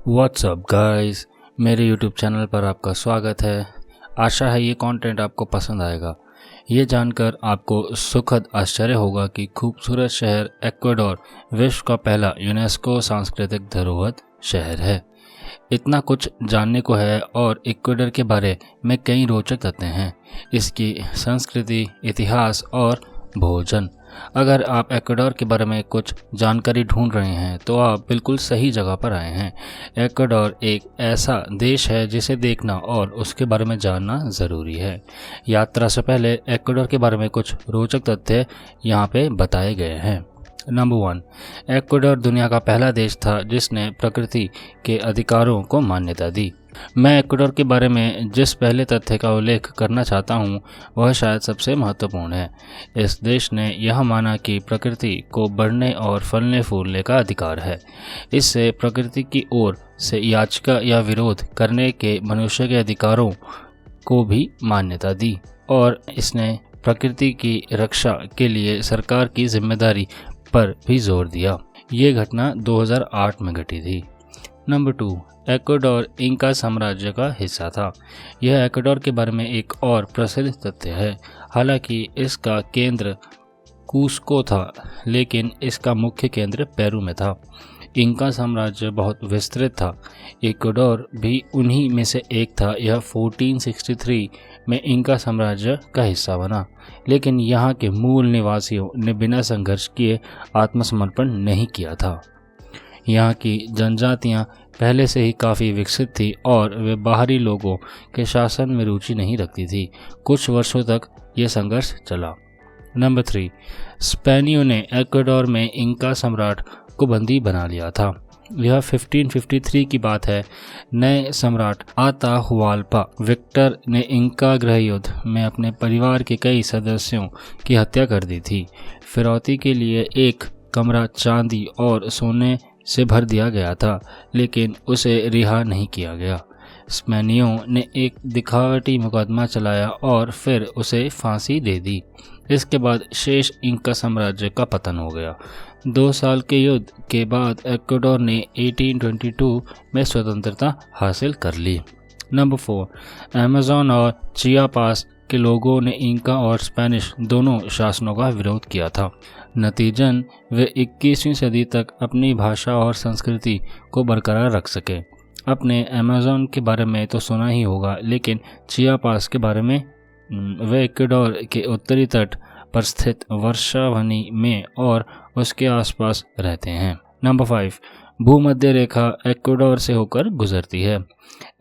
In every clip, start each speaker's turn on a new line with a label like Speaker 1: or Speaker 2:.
Speaker 1: WhatsApp guys, मेरे YouTube channel पर आपका स्वागत है। आशा है ये कंटेंट आपको पसंद आएगा। ये जानकर आपको सुखद आश्चर्य होगा कि खूबसूरत शहर इक्वाडोर विश्व का पहला यूनेस्को सांस्कृतिक धरोहर शहर है। इतना कुछ जानने को है और इक्वाडोर के बारे में कई रोचक तथ्य हैं। इसकी संस्कृति, इतिहास और भोजन। अगर आप इक्वाडोर के बारे में कुछ जानकारी ढूंढ रहे हैं तो आप बिल्कुल सही जगह पर आए हैं। इक्वाडोर एक ऐसा देश है जिसे देखना और उसके बारे में जानना ज़रूरी है। यात्रा से पहले इक्वाडोर के बारे में कुछ रोचक तथ्य यहाँ पे बताए गए हैं। नंबर 1, इक्वाडोर दुनिया का पहला देश था जिसने प्रकृति के अधिकारों को मान्यता दी। मैं इक्वाडोर के बारे में जिस पहले तथ्य का उल्लेख करना चाहता हूँ वह शायद सबसे महत्वपूर्ण है। इस देश ने यह माना कि प्रकृति को बढ़ने और फलने फूलने का अधिकार है। इससे प्रकृति की ओर से याचिका या विरोध करने के मनुष्य के अधिकारों को भी मान्यता दी और इसने प्रकृति की रक्षा के लिए सरकार की जिम्मेदारी पर भी जोर दिया। ये घटना 2008 में घटी थी। नंबर 2, इक्वाडोर इंका साम्राज्य का हिस्सा था। यह इक्वाडोर के बारे में एक और प्रसिद्ध तथ्य है। हालांकि इसका केंद्र कुस्को था, लेकिन इसका मुख्य केंद्र पेरू में था। इंका साम्राज्य बहुत विस्तृत था। इक्वाडोर भी उन्हीं में से एक था। यह 1463 में इंका साम्राज्य का हिस्सा बना, लेकिन यहाँ के मूल निवासियों ने बिना संघर्ष किए आत्मसमर्पण नहीं किया था। यहाँ की जनजातियाँ पहले से ही काफ़ी विकसित थी और वे बाहरी लोगों के शासन में रुचि नहीं रखती थी। कुछ वर्षों तक ये संघर्ष चला। नंबर 3, स्पेनियों ने इक्वाडोर में इंका सम्राट को बंदी बना लिया था। यह 1553 की बात है। नए सम्राट आताहुआल्पा विक्टर ने इंका गृह युद्ध में अपने परिवार के कई सदस्यों की हत्या कर दी थी। फिरौती के लिए एक कमरा चांदी और सोने से भर दिया गया था, लेकिन उसे रिहा नहीं किया गया। स्पेनियों ने एक दिखावटी मुकदमा चलाया और फिर उसे फांसी दे दी। इसके बाद शेष इंका साम्राज्य का पतन हो गया। 2 साल के युद्ध के बाद इक्वाडोर ने 1822 में स्वतंत्रता हासिल कर ली। नंबर 4, अमेज़न और चियापास के लोगों ने इंका और स्पेनिश दोनों शासनों का विरोध किया था। नतीजन वे 21वीं सदी तक अपनी भाषा और संस्कृति को बरकरार रख सके। अपने अमेज़न के बारे में तो सुना ही होगा, लेकिन चियापास के बारे में वे इक्वाडोर के उत्तरी तट पर स्थित वर्षावनी में और उसके आसपास रहते हैं। नंबर 5, भूमध्य रेखा इक्वाडोर से होकर गुजरती है।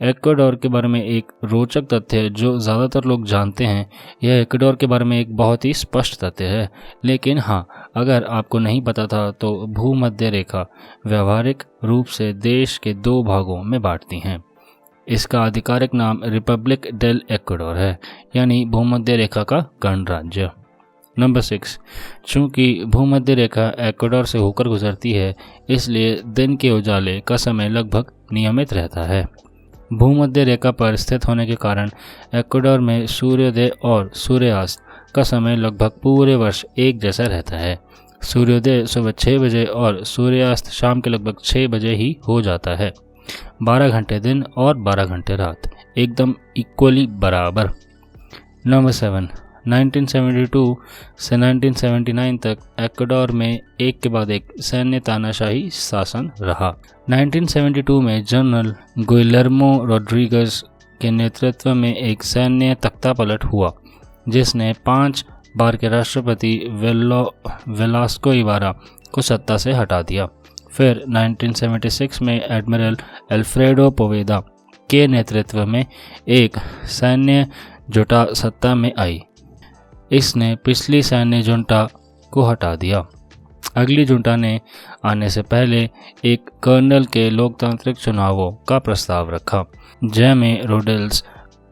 Speaker 1: इक्वाडोर के बारे में एक रोचक तथ्य जो ज़्यादातर लोग जानते हैं, यह इक्वाडोर के बारे में एक बहुत ही स्पष्ट तथ्य है। लेकिन हाँ, अगर आपको नहीं पता था तो भूमध्य रेखा व्यावहारिक रूप से देश के 2 भागों में बांटती हैं। इसका आधिकारिक नाम रिपब्लिक डेल इक्वाडोर है, यानी भूमध्य रेखा का गणराज्य। नंबर 6, चूँकि भूमध्य रेखा इक्वाडोर से होकर गुजरती है, इसलिए दिन के उजाले का समय लगभग नियमित रहता है। भूमध्य रेखा पर स्थित होने के कारण इक्वाडोर में सूर्योदय और सूर्यास्त का समय लगभग पूरे वर्ष एक जैसा रहता है। सूर्योदय सुबह 6 बजे और सूर्यास्त शाम के लगभग 6 बजे ही हो जाता है। 12 घंटे दिन और 12 घंटे रात, एकदम इक्वली बराबर। नंबर 7, 1972 से 1979 तक इक्वाडोर में एक के बाद एक सैन्य तानाशाही शासन रहा। 1972 में जनरल गुइलेर्मो रोड्रिगेज के नेतृत्व में एक सैन्य तख्तापलट हुआ, जिसने 5 बार के राष्ट्रपति वेलास्को इबारा को सत्ता से हटा दिया। फिर 1976 में एडमिरल अल्फ्रेडो पोवेदा के नेतृत्व में एक सैन्य जुटा सत्ता में आई। इसने पिछली सैन्य जुंटा को हटा दिया। अगली जुंटा ने आने से पहले एक कर्नल के लोकतांत्रिक चुनावों का प्रस्ताव रखा, जिसमें रोडेल्स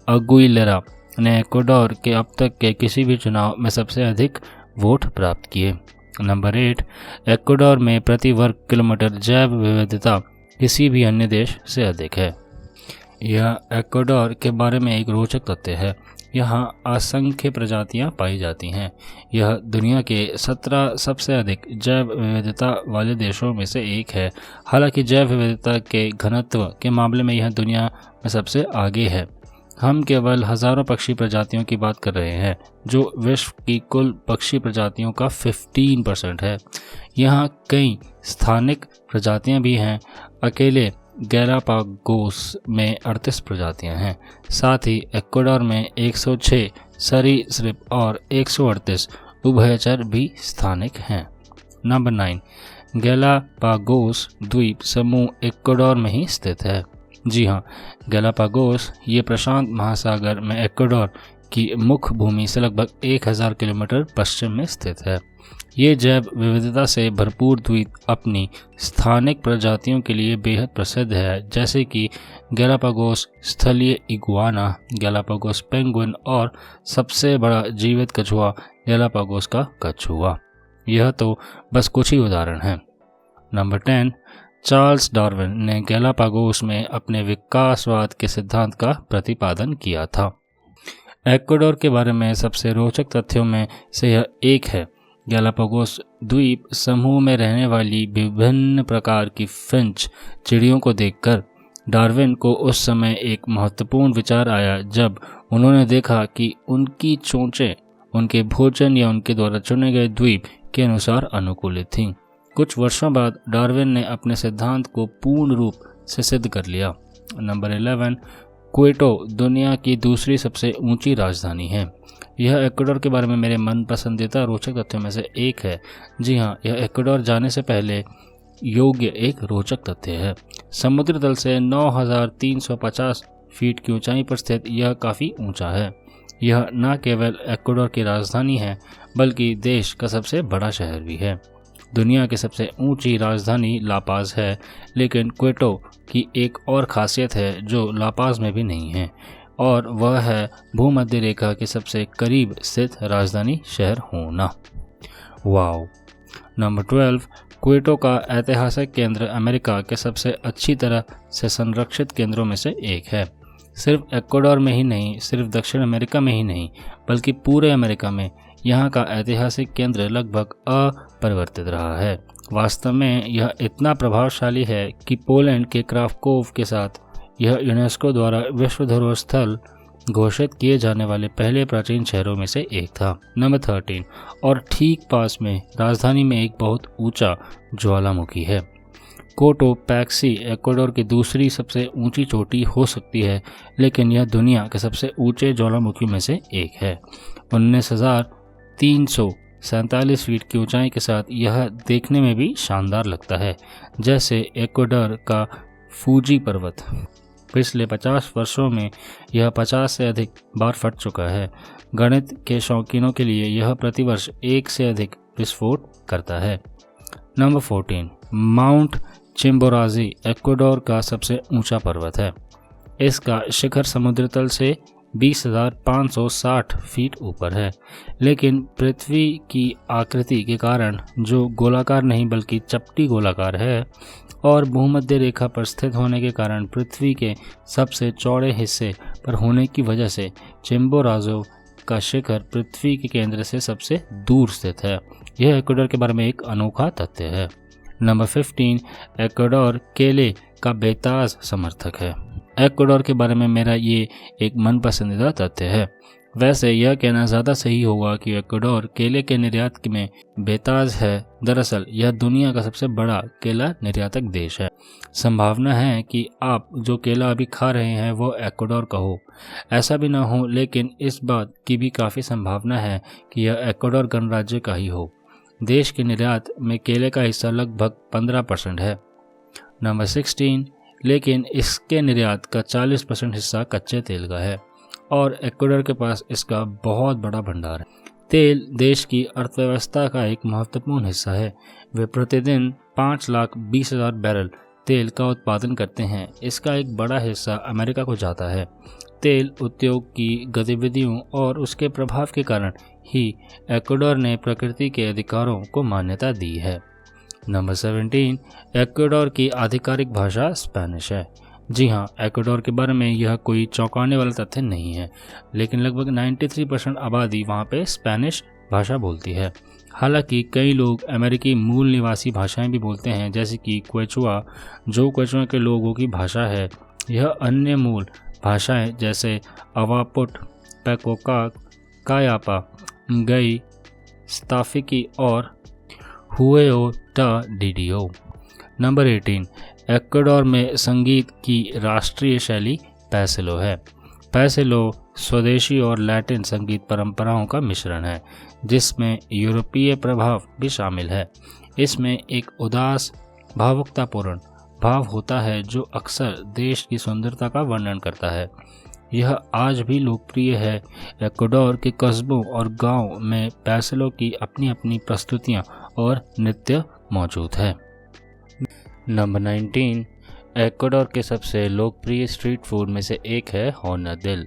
Speaker 1: अगुइलेरा ने इक्वाडोर के अब तक के किसी भी चुनाव में सबसे अधिक वोट प्राप्त किए। नंबर 8, इक्वाडोर में प्रति वर्ग किलोमीटर जैव विविधता किसी भी अन्य देश से अधिक है। यह इक्वाडोर के बारे में एक रोचक तथ्य है। यहाँ असंख्य प्रजातियाँ पाई जाती हैं। यह दुनिया के 17 सबसे अधिक जैव विविधता वाले देशों में से एक है। हालांकि जैव विविधता के घनत्व के मामले में यह दुनिया में सबसे आगे है। हम केवल हज़ारों पक्षी प्रजातियों की बात कर रहे हैं, जो विश्व की कुल पक्षी प्रजातियों का 15% है। यहाँ कई स्थानिक प्रजातियाँ भी हैं। अकेले गैलापागोस में 38 प्रजातियाँ हैं। साथ ही इक्वाडोर में 106 सरीसृप और 138 उभयचर भी स्थानिक हैं। नंबर 9, गैलापागोस द्वीप समूह इक्वाडोर में ही स्थित है। जी हाँ, गैलापागोस ये प्रशांत महासागर में इक्वाडोर की मुख्य भूमि से लगभग 1000 किलोमीटर पश्चिम में स्थित है। ये जैव विविधता से भरपूर द्वीप अपनी स्थानिक प्रजातियों के लिए बेहद प्रसिद्ध है, जैसे कि गैलापागोस स्थलीय इगुआना, गैलापागोस पेंगुइन और सबसे बड़ा जीवित कछुआ गैलापागोस का कछुआ। यह तो बस कुछ ही उदाहरण हैं। नंबर 10, चार्ल्स डार्विन ने गैलापागोस में अपने विकासवाद के सिद्धांत का प्रतिपादन किया था। इक्वाडोर के बारे में सबसे रोचक तथ्यों में से यह एक है। गैलापागोस द्वीप समूह में रहने वाली विभिन्न प्रकार की फिंच चिड़ियों को देखकर डार्विन को उस समय एक महत्वपूर्ण विचार आया, जब उन्होंने देखा कि उनकी चोंचें उनके भोजन या उनके द्वारा चुने गए द्वीप के अनुसार अनुकूलित थीं। कुछ वर्षों बाद डार्विन ने अपने सिद्धांत को पूर्ण रूप से सिद्ध कर लिया। नंबर 11, क्वेटो दुनिया की दूसरी सबसे ऊंची राजधानी है। यह इक्वाडोर के बारे में मेरे मन पसंदीदा रोचक तथ्यों में से एक है। जी हाँ, यह इक्वाडोर जाने से पहले योग्य एक रोचक तथ्य है। समुद्र तल से 9350 फीट की ऊंचाई पर स्थित यह काफ़ी ऊंचा है। यह न केवल इक्वाडोर की राजधानी है, बल्कि देश का सबसे बड़ा शहर भी है। दुनिया की सबसे ऊंची राजधानी लापाज है, लेकिन क्वेटो की एक और खासियत है जो लापाज में भी नहीं है, और वह है भूमध्य रेखा के सबसे करीब स्थित राजधानी शहर होना। वाओ। नंबर 12, क्वेटो का ऐतिहासिक केंद्र अमेरिका के सबसे अच्छी तरह से संरक्षित केंद्रों में से एक है। सिर्फ इक्वाडोर में ही नहीं, सिर्फ दक्षिण अमेरिका में ही नहीं, बल्कि पूरे अमेरिका में यहाँ का ऐतिहासिक केंद्र लगभग अपरिवर्तित रहा है। वास्तव में यह इतना प्रभावशाली है कि पोलैंड के क्राकोव के साथ यह यूनेस्को द्वारा विश्व धरोहर स्थल घोषित किए जाने वाले पहले प्राचीन शहरों में से एक था। नंबर 13, और ठीक पास में राजधानी में एक बहुत ऊंचा ज्वालामुखी है। कोटोपैक्सी इक्वाडोर की दूसरी सबसे ऊंची चोटी हो सकती है, लेकिन यह दुनिया के सबसे ऊंचे ज्वालामुखी में से एक है। 19,347 फीट की ऊंचाई के साथ यह देखने में भी शानदार लगता है, जैसे इक्वाडोर का फूजी पर्वत। पिछले 50 वर्षों में यह 50 से अधिक बार फट चुका है। गणित के शौकीनों के लिए यह प्रतिवर्ष 1 से अधिक विस्फोट करता है। नंबर 14, माउंट चिम्बोराजी इक्वाडोर का सबसे ऊंचा पर्वत है। इसका शिखर समुद्र तल से 20,560 फीट ऊपर है, लेकिन पृथ्वी की आकृति के कारण, जो गोलाकार नहीं बल्कि चपटी गोलाकार है, और भूमध्य रेखा पर स्थित होने के कारण पृथ्वी के सबसे चौड़े हिस्से पर होने की वजह से चिम्बोराजो का शिखर पृथ्वी के केंद्र से सबसे दूर स्थित है। यह इक्वाडोर के बारे में एक अनोखा तथ्य है। नंबर 15, इक्वाडोर केले का बेताज समर्थक है। इक्वाडोर के बारे में मेरा ये एक मन पसंदीदा तथ्य है। वैसे यह कहना ज़्यादा सही होगा कि इक्वाडोर केले के निर्यात में बेताज है। दरअसल यह दुनिया का सबसे बड़ा केला निर्यातक देश है। संभावना है कि आप जो केला अभी खा रहे हैं वो इक्वाडोर का हो। ऐसा भी ना हो, लेकिन इस बात की भी काफ़ी संभावना है कि यह इक्वाडोर गणराज्य का ही हो। देश के निर्यात में केले का हिस्सा लगभग 15% है। नंबर 16, लेकिन इसके निर्यात का 40% हिस्सा कच्चे तेल का है, और इक्वाडोर के पास इसका बहुत बड़ा भंडार है। तेल देश की अर्थव्यवस्था का एक महत्वपूर्ण हिस्सा है। वे प्रतिदिन 5,20,000 बैरल तेल का उत्पादन करते हैं। इसका एक बड़ा हिस्सा अमेरिका को जाता है। तेल उद्योग की गतिविधियों और उसके प्रभाव के कारण ही इक्वाडोर ने प्रकृति के अधिकारों को मान्यता दी है। नंबर 17, इक्वाडोर की आधिकारिक भाषा स्पेनिश है। जी हाँ, एक्वाडोर के बारे में यह कोई चौंकाने वाला तथ्य नहीं है, लेकिन लगभग 93% आबादी वहाँ पे स्पेनिश भाषा बोलती है। हालांकि कई लोग अमेरिकी मूल निवासी भाषाएं भी बोलते हैं, जैसे कि क्वेचुआ, जो क्वेचुआ के लोगों की भाषा है। यह अन्य मूल भाषाएं जैसे अवापुट, पेकोकाक, कायापा, गई, स्ताफिकी और हुएओ टा डीडियो। नंबर 18, एक्वाडोर में संगीत की राष्ट्रीय शैली पैसेलो है। पैसेलो स्वदेशी और लैटिन संगीत परंपराओं का मिश्रण है, जिसमें यूरोपीय प्रभाव भी शामिल है। इसमें एक उदास, भावुकतापूर्ण भाव होता है जो अक्सर देश की सुंदरता का वर्णन करता है। यह आज भी लोकप्रिय है। एक्वाडोर के कस्बों और गांव में पैसेलो की अपनी अपनी प्रस्तुतियां और नृत्य मौजूद है। नंबर 19, एक्वाडोर के सबसे लोकप्रिय स्ट्रीट फूड में से एक है हॉर्नदिल।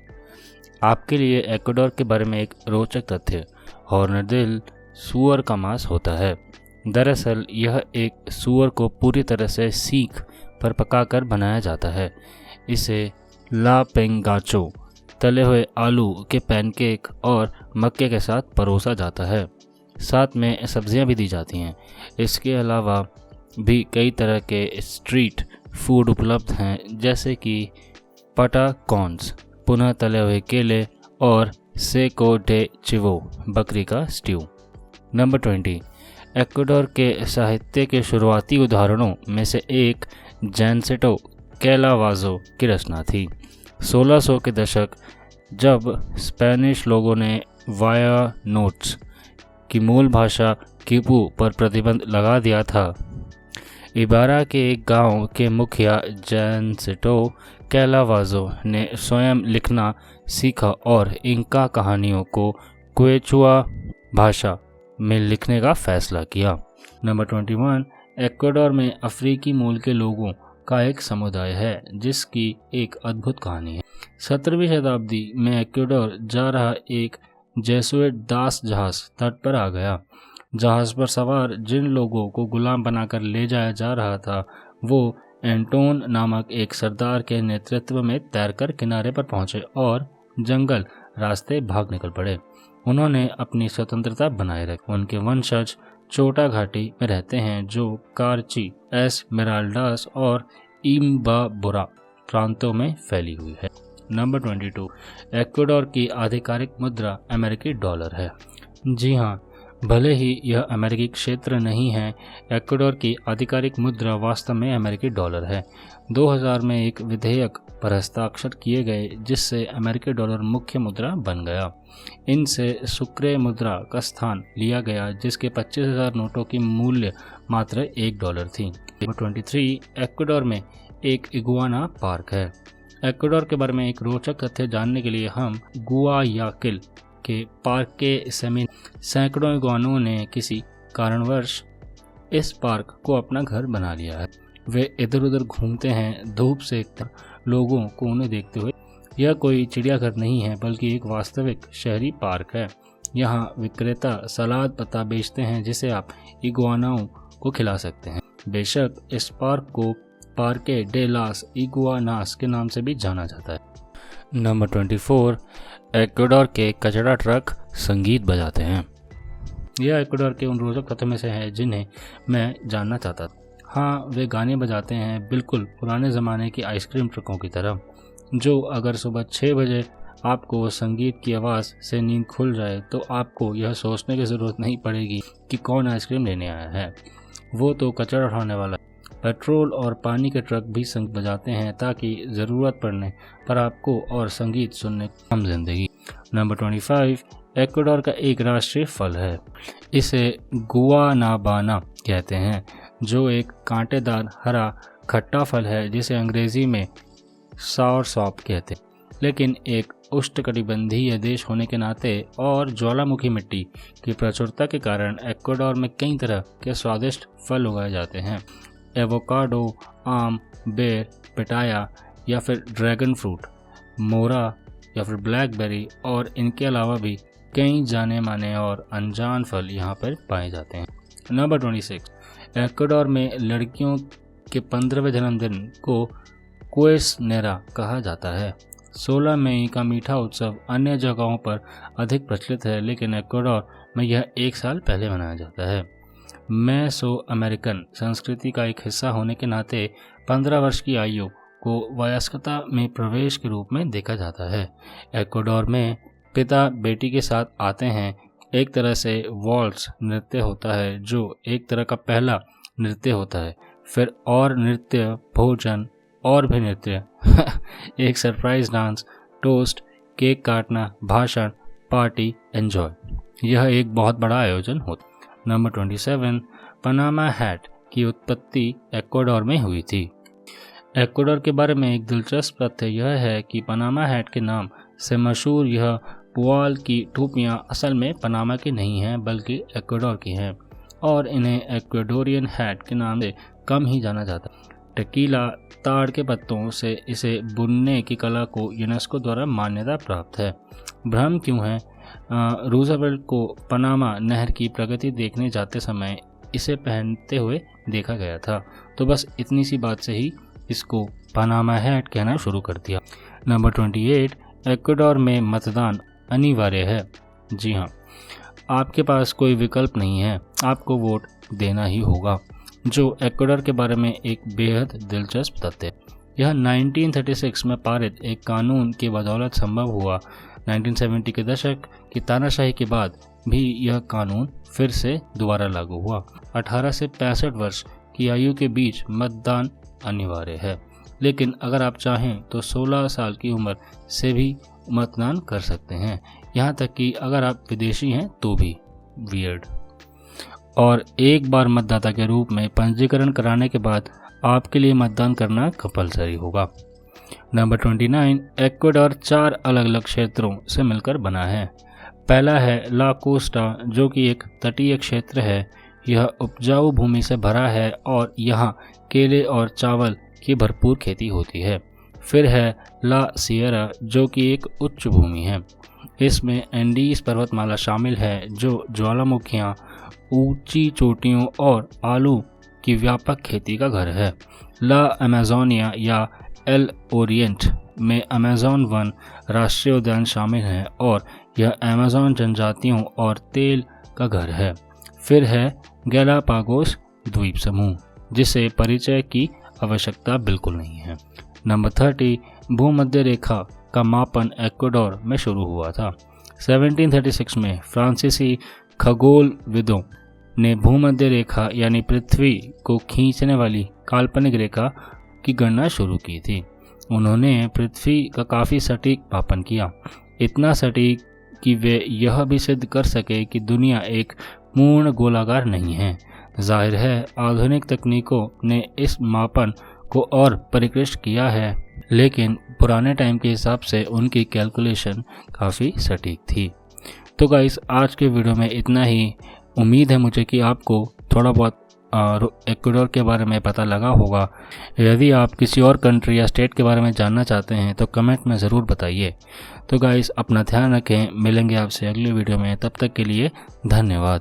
Speaker 1: आपके लिए एक्वाडोर के बारे में एक रोचक तथ्य, हॉर्नदिल सूअर का मांस होता है। दरअसल यह एक सूअर को पूरी तरह से सीख पर पकाकर बनाया जाता है। इसे ला पेंगाचो, तले हुए आलू के पैनकेक और मक्के के साथ परोसा जाता है। साथ में सब्जियां भी दी जाती हैं। इसके अलावा भी कई तरह के स्ट्रीट फूड उपलब्ध हैं, जैसे कि पटाकॉन्स, पुनः तले हुए केले, और सेको डे चिवो, बकरी का स्ट्यू। नंबर 20, एक्वाडोर के साहित्य के शुरुआती उदाहरणों में से एक जैनसेटो कैलावाज़ो की रचना थी। 1600 के दशक जब स्पेनिश लोगों ने वाया नोट्स की मूल भाषा कीपू पर प्रतिबंध लगा दिया था, इबारा के एक गांव के मुखिया जैनसेटो कैलावाज़ो ने स्वयं लिखना सीखा और इंका कहानियों को क्वेचुआ भाषा में लिखने का फैसला किया। नंबर 21, एक्वाडोर में अफ्रीकी मूल के लोगों का एक समुदाय है जिसकी एक अद्भुत कहानी है। 17वीं शताब्दी में एक्वाडोर जा रहा एक जेसुइट दास जहाज तट पर आ गया। जहाज पर सवार जिन लोगों को गुलाम बनाकर ले जाया जा रहा था, वो एंटोन नामक एक सरदार के नेतृत्व में तैरकर किनारे पर पहुंचे और जंगल रास्ते भाग निकल पड़े। उन्होंने अपनी स्वतंत्रता बनाए रखी। उनके वंशज चोटा घाटी में रहते हैं, जो कार्ची, एस्मेराल्डास और इम्बाबुरा प्रांतों में फैली हुई है। नंबर 22, एक्वाडोर की आधिकारिक मुद्रा अमेरिकी डॉलर है। जी हाँ, भले ही यह अमेरिकी क्षेत्र नहीं है, एक्वाडोर की आधिकारिक मुद्रा वास्तव में अमेरिकी डॉलर है। 2000 में एक विधेयक पर हस्ताक्षर किए गए जिससे अमेरिकी डॉलर मुख्य मुद्रा बन गया। इनसे सुक्रे मुद्रा का स्थान लिया गया, जिसके 25,000 नोटों की मूल्य मात्र $1 थी। नंबर 23, एक्वाडोर में एक इगुआना पार्क है। एक्वाडोर के बारे में एक रोचक तथ्य जानने के लिए हम गुआयाकिल के पार्क के सैकड़ों इगुआनों ने किसी कारणवश इस पार्क को अपना घर बना लिया है। वे इधर उधर घूमते हैं, धूप सेककर लोगों को उन्हें देखते हुए। यह कोई चिड़ियाघर नहीं है, बल्कि एक वास्तविक शहरी पार्क है। यहाँ विक्रेता सलाद पत्ता बेचते हैं, जिसे आप इगुआनाओं को खिला सकते हैं। बेशक इस पार्क को पार्के डे लास इगुआनास के नाम से भी जाना जाता है। नंबर 24, एक्वाडोर के कचरा ट्रक संगीत बजाते हैं। यह एक्वाडोर के उन रोचक तथ्यों में से है जिन्हें मैं जानना चाहता था। हाँ, वे गाने बजाते हैं, बिल्कुल पुराने ज़माने की आइसक्रीम ट्रकों की तरह, जो अगर सुबह 6 बजे आपको संगीत की आवाज़ से नींद खुल जाए तो आपको यह सोचने की ज़रूरत नहीं पड़ेगी कि कौन आइसक्रीम लेने आया है। वो तो कचरा उठाने वाला। पेट्रोल और पानी के ट्रक भी संगीत बजाते हैं ताकि ज़रूरत पड़ने पर आपको और संगीत सुनने कम जिंदगी। नंबर 25, एक्वाडोर का एक राष्ट्रीय फल है। इसे गुआनाबाना कहते हैं, जो एक कांटेदार हरा खट्टा फल है जिसे अंग्रेजी में साउरसॉप कहते हैं। लेकिन एक उष्णकटिबंधीय देश होने के नाते और ज्वालामुखी मिट्टी की प्रचुरता के कारण एक्वाडोर में कई तरह के स्वादिष्ट फल उगाए जाते हैं। एवोकाडो, आम, बेर, पिटाया या फिर ड्रैगन फ्रूट, मोरा या फिर ब्लैकबेरी और इनके अलावा भी कई जाने माने और अनजान फल यहाँ पर पाए जाते हैं। नंबर 26, एक्वाडोर में लड़कियों के 15वें जन्मदिन को क्वेसनेरा कहा जाता है। 16 मई का मीठा उत्सव अन्य जगहों पर अधिक प्रचलित है, लेकिन इक्वाडोर में यह 1 साल पहले मनाया जाता है। मेसो अमेरिकन संस्कृति का एक हिस्सा होने के नाते 15 वर्ष की आयु को वयस्कता में प्रवेश के रूप में देखा जाता है। इक्वाडोर में पिता बेटी के साथ आते हैं। एक तरह से वॉल्स नृत्य होता है, जो एक तरह का पहला नृत्य होता है। फिर और नृत्य, भोजन और भी नृत्य एक सरप्राइज डांस, टोस्ट, केक काटना, भाषण, पार्टी, एंजॉय। यह एक बहुत बड़ा आयोजन होता है। नंबर 27, पनामा हैट की उत्पत्ति इक्वाडोर में हुई थी। इक्वाडोर के बारे में एक दिलचस्प तथ्य यह है कि पनामा हैट के नाम से मशहूर यह पुआल की टोपियाँ असल में पनामा की नहीं हैं, बल्कि इक्वाडोर की हैं और इन्हें इक्वाडोरियन हैट के नाम से कम ही जाना जाता है। टेकीला ताड़ के पत्तों से इसे बुनने की कला को यूनेस्को द्वारा मान्यता प्राप्त है। भ्रम क्यों है? रूजवेल्ट को पनामा नहर की प्रगति देखने जाते समय इसे पहनते हुए देखा गया था, तो बस इतनी सी बात से ही इसको पनामा हैट कहना शुरू कर दिया। नंबर 28, इक्वाडोर में मतदान अनिवार्य है। जी हाँ, आपके पास कोई विकल्प नहीं है, आपको वोट देना ही होगा, जो इक्वाडोर के बारे में एक बेहद दिलचस्प तथ्य है। यह 1936 में पारित एक कानून की बदौलत संभव हुआ। 1970 के दशक की तानाशाही के बाद भी यह कानून फिर से दोबारा लागू हुआ। 18 से 65 वर्ष की आयु के बीच मतदान अनिवार्य है, लेकिन अगर आप चाहें तो 16 साल की उम्र से भी मतदान कर सकते हैं, यहाँ तक कि अगर आप विदेशी हैं तो भी। वियर्ड। और एक बार मतदाता के रूप में पंजीकरण कराने के बाद आपके लिए मतदान करना कंपलसरी होगा। नंबर 29, इक्वाडोर 4 अलग अलग क्षेत्रों से मिलकर बना है। पहला है ला कोस्टा, जो कि एक तटीय क्षेत्र है। यह उपजाऊ भूमि से भरा है और यहाँ केले और चावल की भरपूर खेती होती है। फिर है ला सियरा, जो कि एक उच्च भूमि है। इसमें एंडीज पर्वतमाला शामिल है, जो ज्वालामुखियाँ, ऊंची चोटियों और आलू की व्यापक खेती का घर है। ला अमेजोनिया या एल ओरिएंट में अमेजोन वन राष्ट्रीय उद्यान शामिल है और यह अमेजोन जनजातियों और तेल का घर है। फिर है गैलापागोस द्वीप समूह, जिसे परिचय की आवश्यकता बिल्कुल नहीं है। नंबर 30, भूमध्य रेखा का मापन इक्वाडोर में शुरू हुआ था। 1736 में फ्रांसीसी खगोलविदों ने भूमध्य रेखा यानी पृथ्वी को खींचने वाली काल्पनिक रेखा की गणना शुरू की थी। उन्होंने पृथ्वी का काफ़ी सटीक मापन किया, इतना सटीक कि वे यह भी सिद्ध कर सके कि दुनिया एक पूर्ण गोलाकार नहीं है। जाहिर है आधुनिक तकनीकों ने इस मापन को और परिष्कृत किया है, लेकिन पुराने टाइम के हिसाब से उनकी कैलकुलेशन काफ़ी सटीक थी। तो गाइस, आज के वीडियो में इतना ही। उम्मीद है मुझे कि आपको थोड़ा बहुत इक्वाडोर के बारे में पता लगा होगा। यदि आप किसी और कंट्री या स्टेट के बारे में जानना चाहते हैं तो कमेंट में ज़रूर बताइए। तो गाइस, अपना ध्यान रखें, मिलेंगे आपसे अगले वीडियो में। तब तक के लिए धन्यवाद।